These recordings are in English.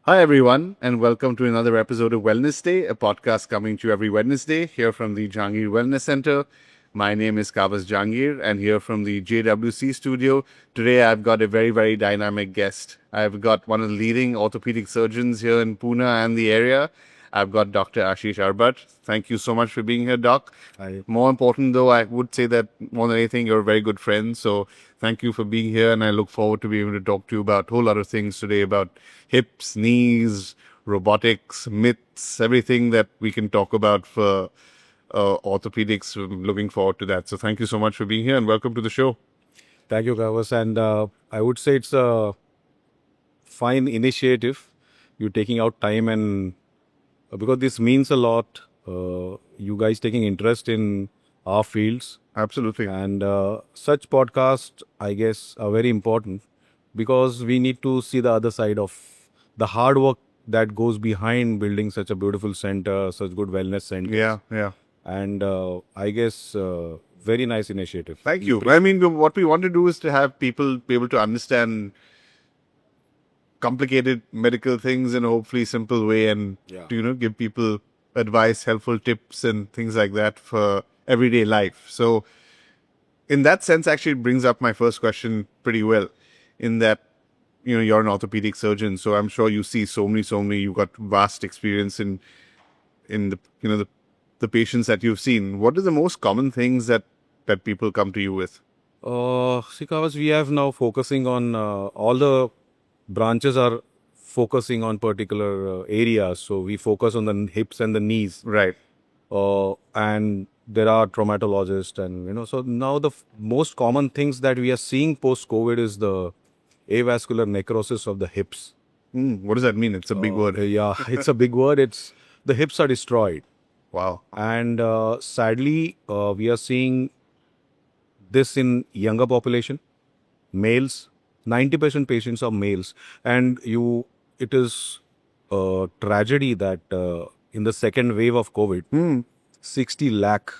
Hi, everyone, and welcome to another episode of Wellness Day, a podcast coming to you every Wednesday here from the Jahangir Wellness Center. My name is Kavas Jahangir, and here from the JWC studio, today I've got a very dynamic guest. I've got one of the leading orthopedic surgeons here in Pune and the area. I've got Dr. Ashish Arbat. Thank you so much for being here, Doc. Hi. More important, though, I would say that more than anything, you're a very good friend. So thank you for being here. And I look forward to being able to talk to you about a whole lot of things today about hips, knees, robotics, myths, everything that we can talk about for orthopedics. I'm looking forward to that. So thank you so much for being here and welcome to the show. Thank you, Kavas. And I would say it's a fine initiative. You're taking out time and because this means a lot. You guys taking interest in our fields Absolutely. and such podcasts, I guess, are very important because we need to see the other side of the hard work that goes behind building such a beautiful center, such good wellness center. Yeah. And I guess very nice initiative. Thank you. I mean, what we want to do is to have people be able to understand complicated medical things in a hopefully simple way and to give people advice, helpful tips and things like that for everyday life. So in that sense, actually it brings up my first question pretty well, in that you're an orthopedic surgeon, so I'm sure you see so many you've got vast experience in the patients that you've seen. What are the most common things that people come to you with? Kavas, we have now focusing on all the branches are focusing on particular areas. So we focus on the hips and the knees. Right. And there are traumatologists and so now the most common things that we are seeing post-COVID is the avascular necrosis of the hips. What does that mean? It's a big word. Yeah, it's a big word. It's the hips are destroyed. Wow. And sadly, we are seeing this in younger population, males. 90% patients are males, and it is a tragedy that in the second wave of COVID, 60 lakh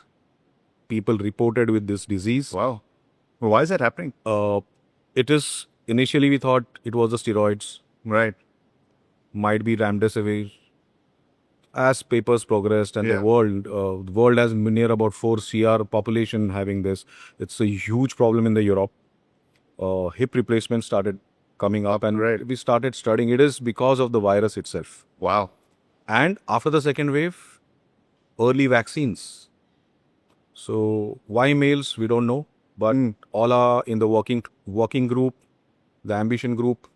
people reported with this disease. Wow. Well, why is that happening? It is initially we thought it was the steroids, Right. might be remdesivir. As papers progressed and Yeah. the world has near about 4 CR population having this. It's a huge problem in the Europe. Hip replacement started coming up and Right. we started studying. It is because of the virus itself. Wow. And after the second wave, early vaccines. So why males, we don't know. But all are in the working group, the ambition group.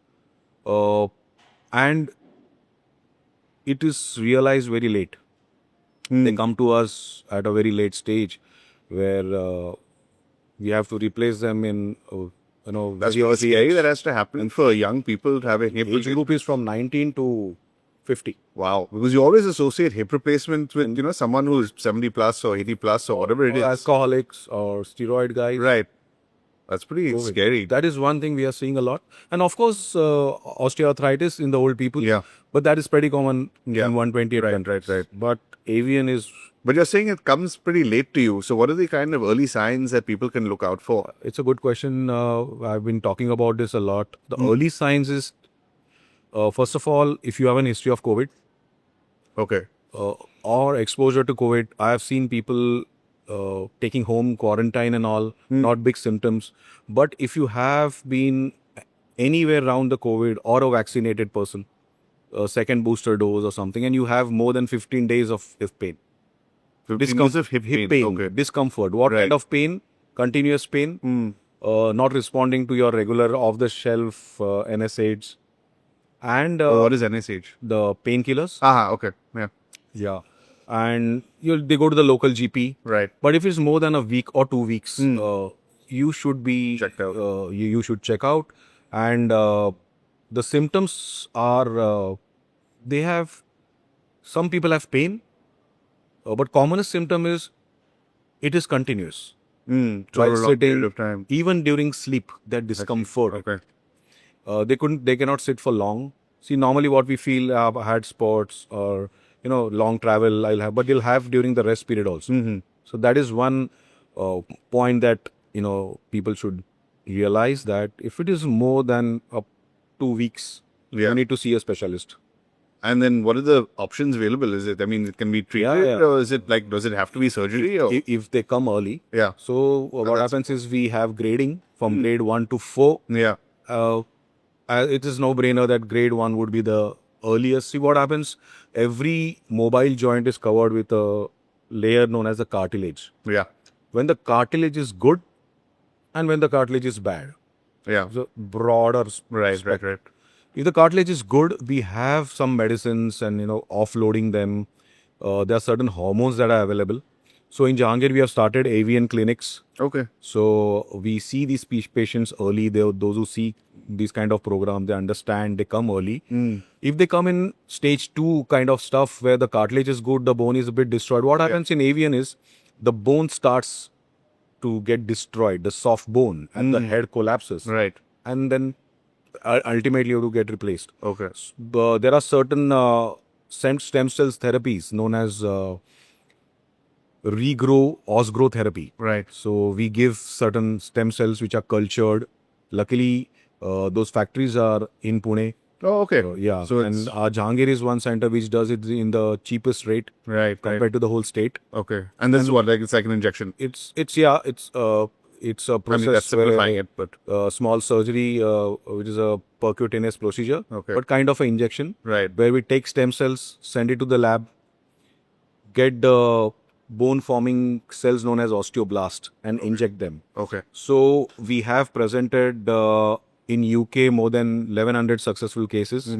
And it is realized very late. They come to us at a very late stage where we have to replace them in, That's very really early scary age. that has to happen for young people to have a hip Age replacement. group is from 19 to 50. Wow. Because you always associate hip replacement with, someone who's 70 plus or 80 plus or whatever it is. Alcoholics or steroid guys. Right. That's pretty scary. That is one thing we are seeing a lot. And of course, osteoarthritis in the old people. Yeah. But that is pretty common Yeah. in 120 countries. Right. But avian is, But you're saying it comes pretty late to you. So what are the kind of early signs that people can look out for? it's a good question. I've been talking about this a lot. The early signs is, first of all, if you have an history of COVID, Okay. or exposure to COVID. I have seen people taking home quarantine and all, not big symptoms. But if you have been anywhere around the COVID or a vaccinated person, a second booster dose or something, and you have more than 15 days of hip pain, Discomfort of hip pain. Okay. discomfort, what Right. kind of pain? Continuous pain, not responding to your regular off-the-shelf NSAIDs, and What is NSH? the painkillers. Okay. Yeah. Yeah. And they go to the local GP. Right. But if it's more than a week or 2 weeks, you should be Checked out. You should check out. And the symptoms are some people have pain, but commonest symptom is it is continuous. For a While long sitting, period of time. even during sleep, that discomfort. Okay. They cannot sit for long. See, normally what we feel, I've had sports or long travel but you'll have during the rest period also. So that is one point that people should realize, that if it is more than 2 weeks, Yeah. you need to see a specialist. And then what are the options available? Is it, I mean, it can be treated yeah. or is it like, does it have to be surgery? Or? If they come early. Yeah. So what happens is we have grading from grade 1 to 4. Yeah. Uh, it is no brainer that grade 1 would be the earliest. See what happens. Every mobile joint is covered with a layer known as the cartilage. Yeah. When the cartilage is good and when the cartilage is bad. Yeah. So broader Right. If the cartilage is good, we have some medicines and offloading them. There are certain hormones that are available. So in Jahangir, we have started AVN clinics. Okay. So we see these patients early. Those who see these kind of programs, they understand, they come early. If they come in stage 2 kind of stuff where the cartilage is good, the bone is a bit destroyed. What happens in AVN is the bone starts to get destroyed, the soft bone, and the head collapses. Right. And then ultimately you have to get replaced. Okay. There are certain stem cells therapies known as regrow osgrow therapy. Right. So we give certain stem cells which are cultured. Luckily, those factories are in Pune. Oh, okay. Yeah. So and our Jahangir is one center which does it in the cheapest rate right. compared to the whole state. Okay. And this is what, like, it's like an injection. It's a process I mean, that's simplifying it, but small surgery, which is a percutaneous procedure, Okay. but kind of an injection, right. where we take stem cells, send it to the lab, get the bone-forming cells known as osteoblast, and inject them. Okay. So we have presented in UK more than 1100 successful cases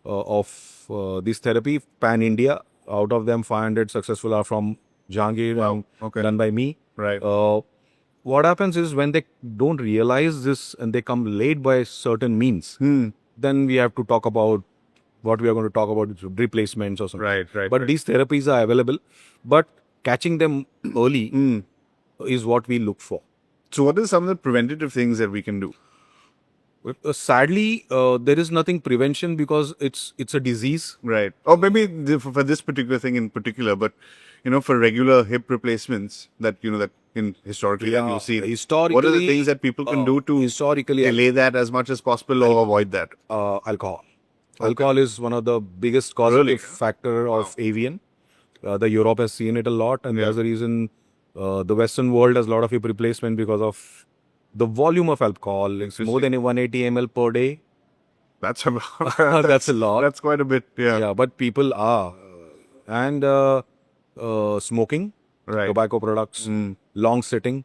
of this therapy pan India. Out of them, 500 successful are from Jahangir and Okay. done by me. Right. What happens is when they don't realize this and they come late by certain means, then we have to talk about what we are going to talk about, replacements or something. Right. But these therapies are available, but catching them early is what we look for. So what are some of the preventative things that we can do? Sadly, there is nothing prevention because it's a disease. Right. Or maybe for this particular thing in particular, but for regular hip replacements that that in historically that you've seen. Historically, what are the things that people can do to delay that as much as possible or avoid that? Alcohol. Alcohol is one of the biggest causative factor of AVN. The Europe has seen it a lot, and there's a reason the Western world has a lot of hip replacement because of the volume of alcohol. It's more than 180 ml per day. That's a lot. That's a lot. That's quite a bit. Yeah. Yeah, but people are. And smoking, tobacco products, long sitting.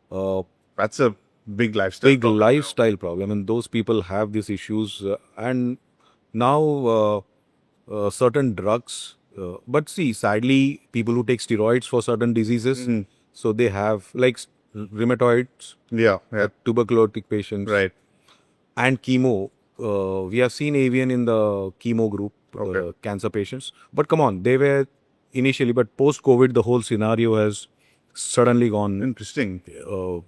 That's a big lifestyle. Big lifestyle problem. And those people have these issues. And now certain drugs. But see, sadly, people who take steroids for certain diseases, so they have like rheumatoids, Yeah. tuberculotic patients, Right. and chemo. We have seen AVN in the chemo group, cancer patients. But come on, they were initially, but post-COVID, the whole scenario has suddenly gone Interesting.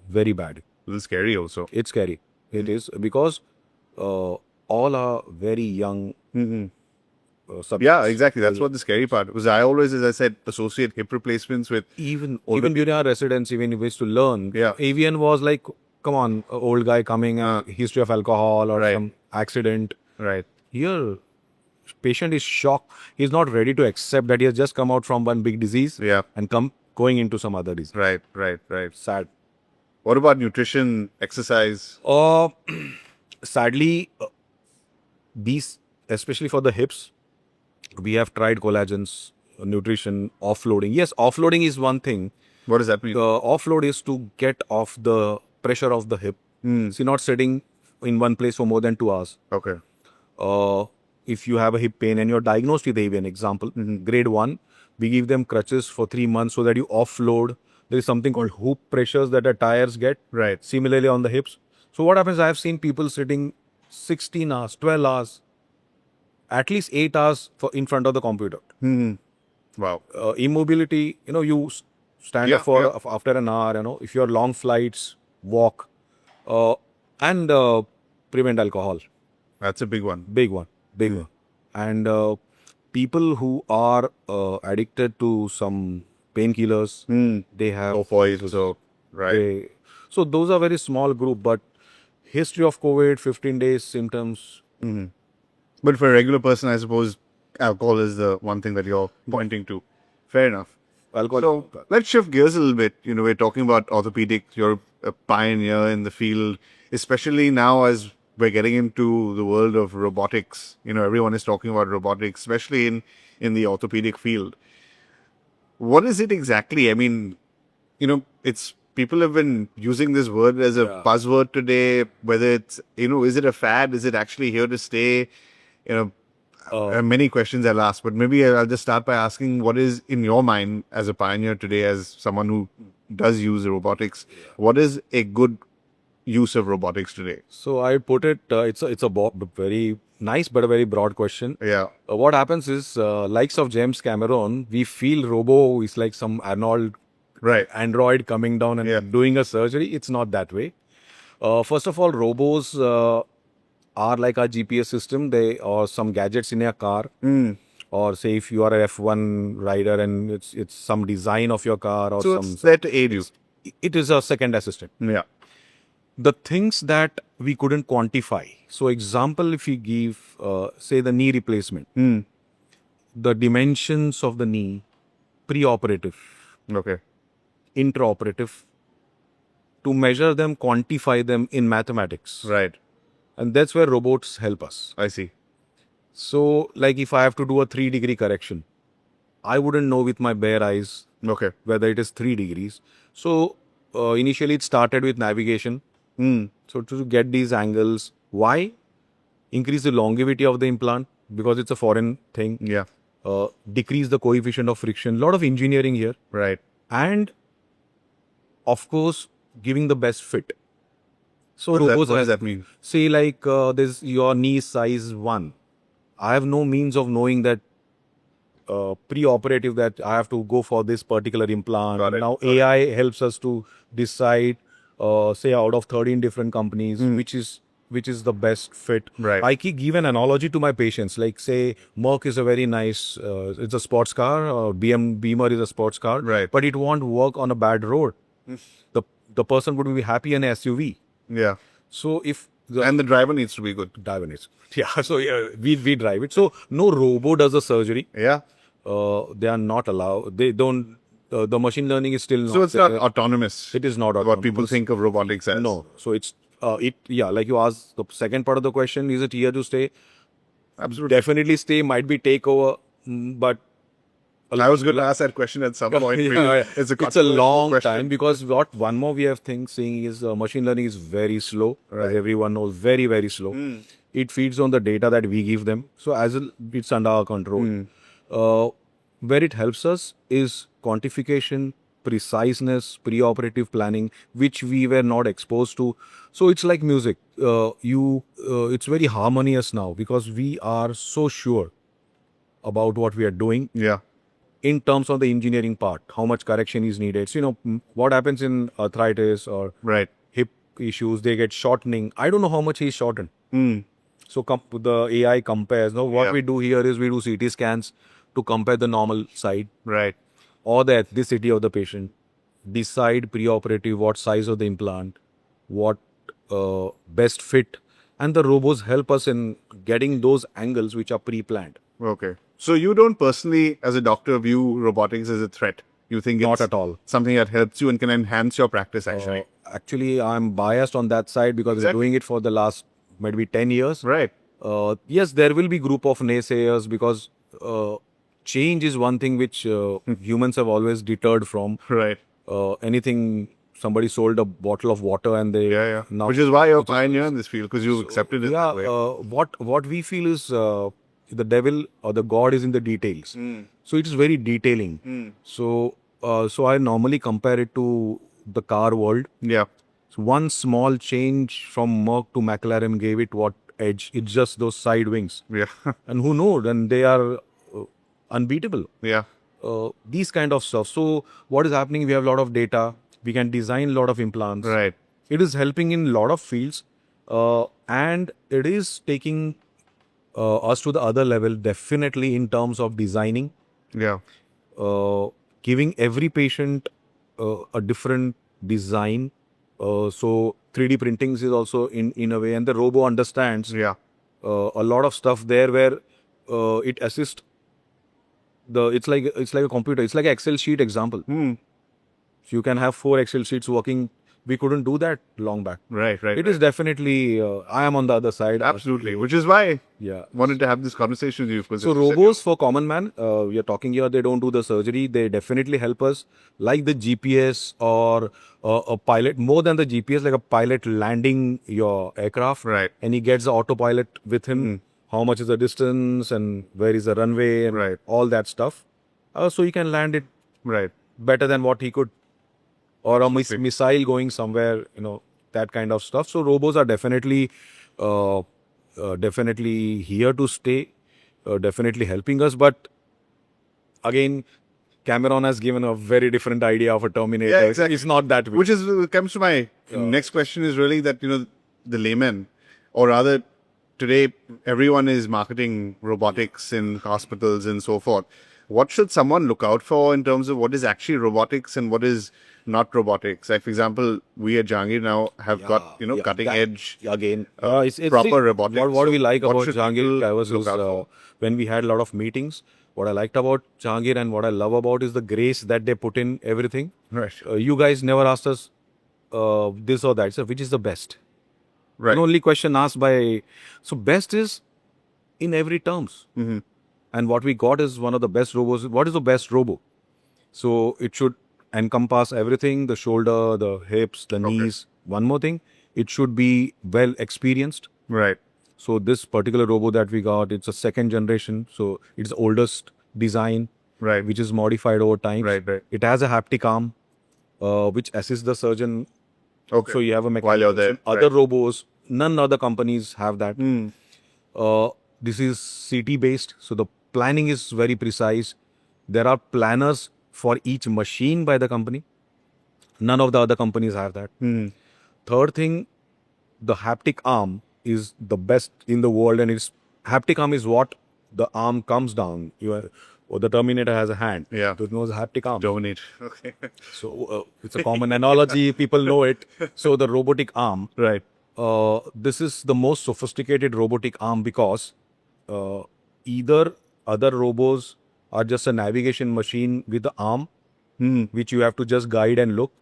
very bad. A little scary also. It's scary. It is because all are very young. Subjects. Yeah, exactly. That's what the scary part. Because I always, as I said, associate hip replacements with Even during our residency, when we used to learn, AVN was like, come on, a old guy coming, history of alcohol or some accident. right. Here, patient is shocked. He's not ready to accept that he has just come out from one big disease and going into some other disease. Right. Sad. What about nutrition, exercise? Sadly, these, especially for the hips, we have tried collagens, nutrition, offloading. Yes, offloading is one thing. What does that mean? Offload is to get off the pressure of the hip. So not sitting in one place for more than 2 hours. Okay. If you have a hip pain and you're diagnosed with AVN, example, grade 1, we give them crutches for 3 months so that you offload. There is something called hoop pressures that the tires get. Right. Similarly on the hips. So what happens, I have seen people sitting 16 hours, 12 hours, at least 8 hours in front of the computer. Wow. Immobility, you stand up for after an hour, if you're long flights, walk, and prevent alcohol. That's a big one. Big one. And people who are addicted to some painkillers, they have Opioids, so right. So those are very small group, but history of COVID, 15 days symptoms. But for a regular person, I suppose alcohol is the one thing that you're pointing to. Fair enough. Alcohol. So let's shift gears a little bit. We're talking about orthopedics. You're a pioneer in the field, especially now as we're getting into the world of robotics. Everyone is talking about robotics, especially in the orthopedic field. What is it exactly? I mean, it's people have been using this word as a buzzword today. Whether it's, is it a fad? Is it actually here to stay? Many questions I'll ask, but maybe I'll just start by asking what is in your mind as a pioneer today, as someone who does use robotics. What is a good use of robotics today? So I put it, it's a very nice but a very broad question. Yeah. What happens is, likes of James Cameron, we feel robo is like some Right. android coming down and doing a surgery. It's not that way. First of all, robos are like our GPS system. They or some gadgets in a car. Or say if you are a F1 rider and it's some design of your car or So some. it's there to aid you. It is a second assistant. Yeah. The things that we couldn't quantify. So example, if we give, say the knee replacement, the dimensions of the knee, preoperative, Okay. intraoperative, to measure them, quantify them in mathematics. Right. And that's where robots help us. I see. So like if I have to do a 3-degree correction, I wouldn't know with my bare eyes Okay. whether it is 3 degrees. So initially it started with navigation. So to get these angles, why? Increase the longevity of the implant because it's a foreign thing. Yeah. Decrease the coefficient of friction. A lot of engineering here. Right. And of course, giving the best fit. So What robots does that mean? say like this your knee size 1. I have no means of knowing that pre-operative that I have to go for this particular implant. Got it. Now AI helps us to decide, say out of 13 different companies, which is the best fit. Right. I give an analogy to my patients. Like say Merc is a very nice, it's a sports car, or Beamer is a sports car. Right. But it won't work on a bad road. The person would be happy in an SUV. Yeah. So if And the driver needs to be good. driver needs. Yeah. So we drive it. So no robo does the surgery. Yeah. They are not allowed. They don't. The machine learning is still not. So it's not autonomous. It is not what people autonomous. think of robotics as. No. So it's like you asked the second part of the question, is it here to stay? Absolutely. Definitely stay. Might be takeover, but I was going to ask that question at some point. Yeah. It's a It's a long question. time because one more we have seeing is machine learning is very slow. Right. As everyone knows, very, very slow. It feeds on the data that we give them. So it's under our control. Where it helps us is quantification, preciseness, preoperative planning, which we were not exposed to. So it's like music. It's very harmonious now because we are so sure about what we are doing. Yeah. In terms of the engineering part, how much correction is needed. So, what happens in arthritis or Right. hip issues, they get shortening. I don't know how much he's shortened. So the AI compares. Now, what Yeah. we do here is we do CT scans to compare the normal side Right. or the ethnicity of the patient, decide preoperative what size of the implant, what best fit, and the robots help us in getting those angles which are pre-planned. Okay. So you don't personally, as a doctor, view robotics as a threat. You think Not it's at all. something that helps you and can enhance your practice, actually. Actually, I'm biased on that side because Exactly. we're doing it for the last maybe 10 years. Right. Yes, there will be group of naysayers because change is one thing which humans have always deterred from. Right. Anything, somebody sold a bottle of water and they Yeah. now Which is why you're a pioneer in this field, because you've accepted it that way. what we feel is the devil or the god is in the details. So it is very detailing. So I normally compare it to the car world. Yeah. So one small change from Merc to McLaren gave it what edge? It's just those side wings. Yeah. And who knows? And they are unbeatable. Yeah. These kind of stuff. So what is happening? We have a lot of data. We can design a lot of implants. Right. It is helping in a lot of fields. And it is taking us to the other level, definitely in terms of designing. Yeah. Giving every patient a different design. So 3D printing is also in a way, and the robo understands Yeah. a lot of stuff there where it assists it's like a computer. It's like an Excel sheet example. So you can have 4 Excel sheets working. We couldn't do that long back. Right. It is definitely. I am on the other side. Absolutely. Which is why Yeah. wanted to have this conversation with you. Because So as you said, robots for common man, we are talking here. They don't do the surgery. They definitely help us, like the GPS or a pilot. More than the GPS, like a pilot landing your aircraft, Right. and he gets the autopilot with him. How much is the distance and where is the runway and Right. all that stuff. So he can land it Right. better than what he could, or a Absolutely. missile going somewhere. That kind of stuff. So robots are definitely, definitely here to stay. Definitely helping us, but again, Cameron has given a very different idea of a Terminator. Yeah, exactly. It's not that way. Which is comes to my next question is really that the layman, or rather, today everyone is marketing robotics in hospitals and so forth. What should someone look out for in terms of what is actually robotics and what is not robotics? Like, for example, we at Jahangir now have got cutting edge Again, it's proper robotics. What we So like what about should Jahangir people Kaiwas look is out for? when we had a lot of meetings. What I liked about Jahangir and what I love about is the grace that they put in everything. Right. You guys never asked us this or that. So which is the best? Right. The only question asked by best is in every terms. Mm-hmm. And what we got is one of the best robots. What is the best robo? So it should encompass everything: the shoulder, the hips, the knees. One more thing, it should be well experienced. Right. So this particular robo that we got, it's a second generation. So it's the oldest design, Right. which is modified over time. Right. It has a haptic arm, which assists the surgeon. Okay. So you have a mechanism. While you're there. Other robos, none other companies have that. Hmm. This is CT based, so the planning is very precise. There are planners for each machine by the company. None of the other companies have that. Third thing, the haptic arm is the best in the world, and its haptic arm is what the arm comes down. Or the Terminator has a hand. Yeah. There's no haptic arm. Dominate. Okay. So it's a common analogy. People know it. So the robotic arm. Right. This is the most sophisticated robotic arm because either other robots are just a navigation machine with the arm, which you have to just guide and look.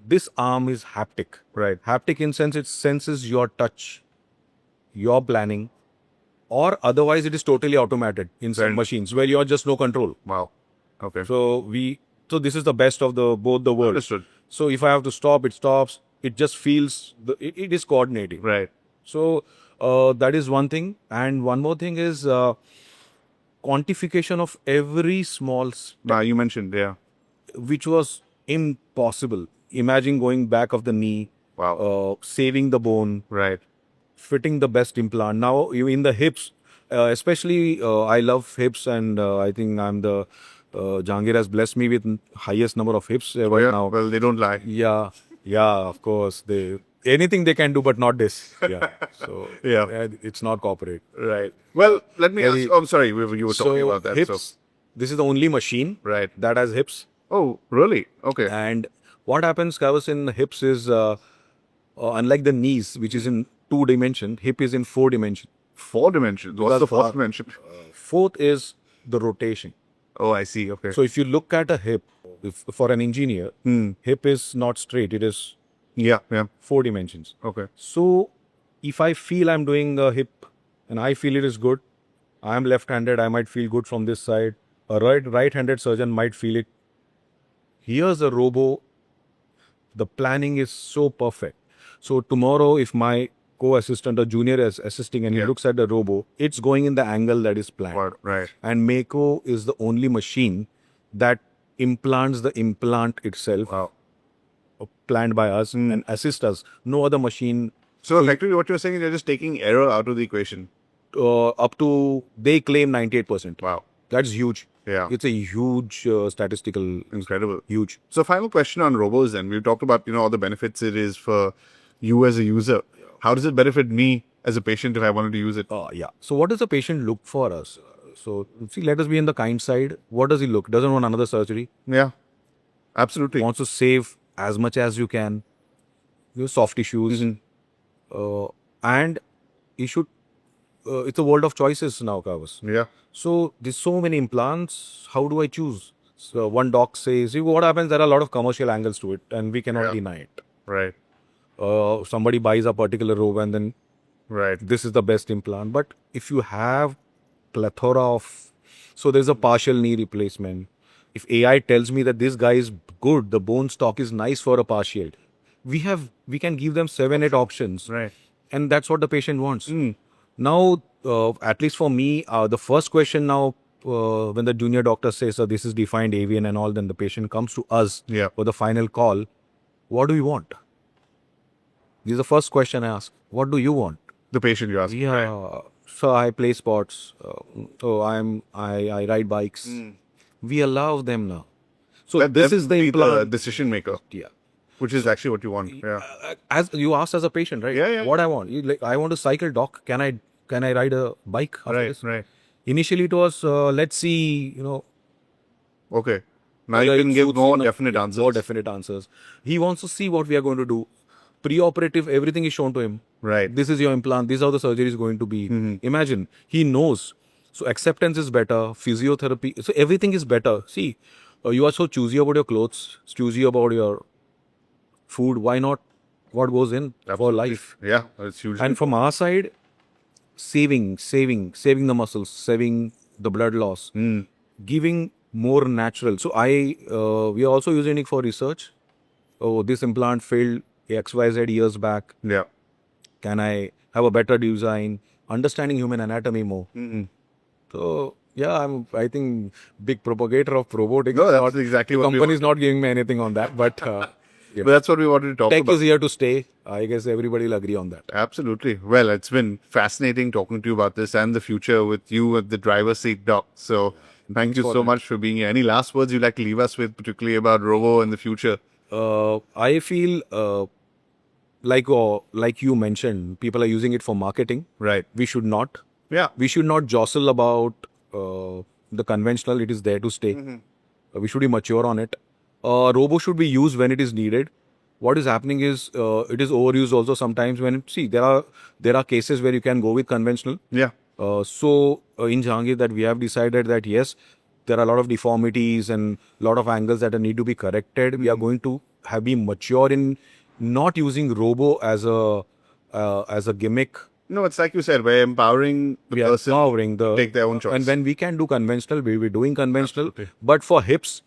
This arm is haptic. Right. Haptic in sense it senses your touch, your planning, or otherwise it is totally automated in some Right. machines where you are just no control. Wow. Okay. So this is the best of both the worlds. Understood. So if I have to stop, it stops. It just feels it is coordinating. Right. So that is one thing, and one more thing is quantification of every small Now you mentioned, yeah. which was impossible. Imagine going back of the knee, Wow. saving the bone, Right. fitting the best implant. Now you in the hips, especially I love hips, and I think I'm the Jahangir has blessed me with highest number of hips ever Yeah. now. Well, they don't lie. Yeah, of course. Anything they can do, but not this. Yeah. So Yeah. it's not corporate. Right. Well, let me ask. Very- Oh, I'm sorry. You were talking about that. Hips. So. This is the only machine Right. that has hips. Oh, really? Okay. And what happens, Kavas, in hips is unlike the knees, which is in 2 dimension, hip is in 4 dimension. 4 dimensions. What's the fourth dimension? Fourth is the rotation. Oh, I see. Okay. So if you look at a hip, for an engineer, hip is not straight. It is yeah. 4 dimensions. Okay. So if I feel I'm doing a hip and I feel it is good, I'm left-handed, I might feel good from this side. A right-handed surgeon might feel it. Here's a robo. The planning is so perfect. So tomorrow, if my co-assistant or junior is assisting and he looks at the robo, it's going in the angle that is planned. Right. And Mako is the only machine that implants the implant itself, Wow. planned by us and assist us. No other machine So effectively, what you're saying is you're just taking error out of the equation. up to, they claim 98%. Wow. That's huge. Yeah. It's a huge statistical, Incredible. huge. So final question on robos then. We've talked about, all the benefits it is for you as a user. How does it benefit me as a patient if I wanted to use it? Yeah. So what does the patient look for us? So see, let us be in the kind side. What does he look? Doesn't want another surgery. Yeah. Absolutely. Wants to save as much as you can. Soft tissues. And he should it's a world of choices now, Kavas. Yeah. So there's so many implants. How do I choose? So one doc says, see what happens, there are a lot of commercial angles to it and we cannot Yeah. deny it. Right. Somebody buys a particular robe and then Right. this is the best implant. But if you have plethora of, so there's a partial knee replacement. If AI tells me that this guy is good, the bone stock is nice for a partial, we can give them 7-8 options. Right. And that's what the patient wants. Now, at least for me, the first question now, when the junior doctor says, so this is defined avian and all, then the patient comes to us Yeah. for the final call. What do you want? This is the first question I ask. What do you want? The patient you ask. Yeah. So I play sports. I ride bikes. We allow them now. So Let this them is the be implant. decision maker, Yeah. which is actually what you want. Yeah. As you asked as a patient, right? Yeah, yeah. What I want. You, like, I want to cycle, doc. Can I ride a bike after Right. this? Right. Initially, it was let's see. Okay. Now you whether can it give suits more him. definite Yeah, answers. More definite answers. He wants to see what we are going to do. Pre-operative, everything is shown to him. Right. This is your implant. This is how the surgery is going to be. Imagine, he knows. So acceptance is better. Physiotherapy. So everything is better. See, you are so choosy about your clothes, choosy about your food. Why not what goes in for life? Yeah. It's huge. And from our side, saving the muscles, saving the blood loss, giving more natural. So we are also using it for research. Oh, this implant failed XYZ years back. Yeah. Can I have a better design? Understanding human anatomy more. So yeah, I think big propagator of robotics. No, that's exactly what we company is not giving me anything on that, but yeah. But that's what we wanted to talk Tech about. is here to stay. I guess everybody will agree on that. Absolutely. Well, it's been fascinating talking to you about this and the future with you at the driver's seat, Doc. So thank you so much for being here. Any last words you'd like to leave us with, particularly about Robo and the future? I feel like you mentioned, people are using it for marketing. Right. We should not. Yeah. We should not jostle about the conventional. It is there to stay. We should be mature on it. Robo should be used when it is needed. What is happening is it is overused also sometimes when, see, there are cases where you can go with conventional. Yeah. So in Jahangir that we have decided that yes, there are a lot of deformities and a lot of angles that need to be corrected. We are going to be mature in not using Robo as a gimmick. No, it's like you said, we're empowering the We are person empowering to take their own choice. And when we can do conventional, we'll be doing conventional. But for hips,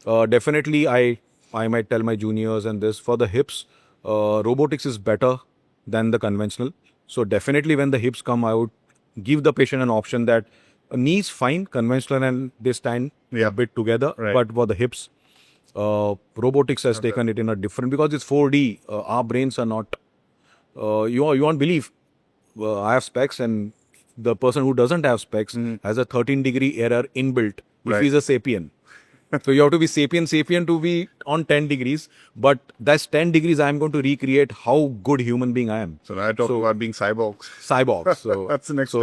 definitely I might tell my juniors and this, for the hips, robotics is better than the conventional. So definitely when the hips come, I would give the patient an option that knees fine, conventional and they stand a bit together. Right. But for the hips, robotics has taken it in a different, because it's 4D. Our brains are not. You won't believe. I have specs, and the person who doesn't have specs has a 13-degree error inbuilt if he's a sapien. So you have to be sapien to be on 10 degrees. But that's 10 degrees I'm going to recreate how good human being I am. So now I talk about being cyborgs. Cyborg. So That's the next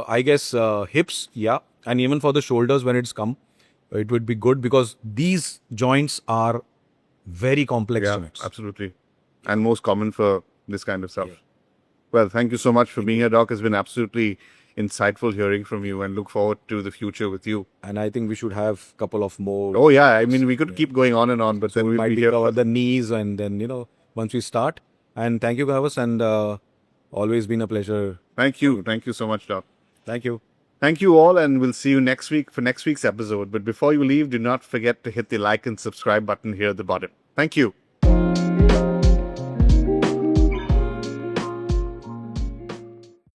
I guess hips, yeah. And even for the shoulders when it's come, it would be good because these joints are very complex joints. Absolutely. And most common for this kind of stuff. Yeah. Well, thank you so much for being here, Doc. It's been absolutely insightful hearing from you and look forward to the future with you. And I think we should have a couple of more. Oh, yeah. I mean, we could keep going on and on, but then we we'll might be here. cover the knees and then, once we start. And thank you, Gavas, and always been a pleasure. Thank you. Thank you so much, Doc. Thank you. Thank you all, and we'll see you next week for next week's episode. But before you leave, do not forget to hit the like and subscribe button here at the bottom. Thank you.